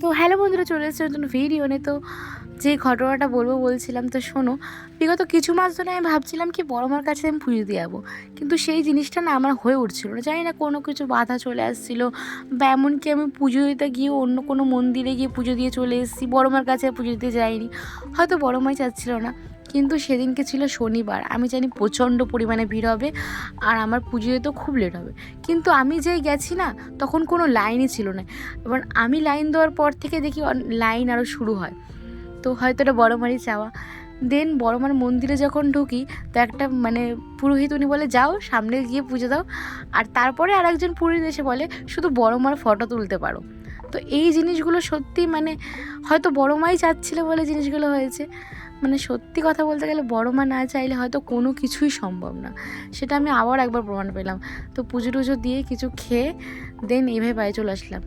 তো হ্যালো বন্ধুরা, চলে এসেছে নতুন ভিডিও নিয়ে। তো যে ঘটনাটা বলবো বলছিলাম, তো শোনো। বিগত কিছু মাস ধরে আমি ভাবছিলাম কি বড় মার কাছে আমি পুজো দিয়ে যাবো, কিন্তু সেই জিনিসটা না আমার হয়ে উঠছিল না। জানি না কোনো কিছু বাধা চলে আসছিলো, বা এমনকি আমি পুজো দিতে গিয়ে অন্য কোনো মন্দিরে গিয়ে পুজো দিয়ে চলে এসেছি, বড় মার কাছে পুজো দিতে যাইনি। হয়তো বড় মাই চাচ্ছিল না। কিন্তু সেদিনকে ছিল শনিবার, আমি জানি প্রচণ্ড পরিমাণে ভিড় হবে আর আমার পুজো দিতেও খুব লেট হবে। কিন্তু আমি যেই গেছি না, তখন কোনো লাইনই ছিল না। এবার আমি লাইন দেওয়ার পর থেকে দেখি লাইন আরও শুরু হয়। তো হয়তো এটা বড় মারই চাওয়া। দেন বড় মার মন্দিরে যখন ঢুকি, তো একটা পুরোহিত উনি বলে যাও সামনে গিয়ে পুজো দাও, আর তারপরে আর একজন পুরোহিত এসে বলে শুধু বড় মার ফটো তুলতে পারো। তো এই জিনিসগুলো সত্যি হয়তো বড় মাই চাচ্ছিল বলে জিনিসগুলো হয়েছে। সত্যি কথা বলতে গেলে বড় মা না চাইলে হয়তো কোনো কিছুই সম্ভব না। সেটা আমি আবার একবার প্রমাণ পেলাম। তো পুজো টুজো দিয়ে কিছু খেয়ে দেন এইভাবে বাড়ি চলে আসলাম।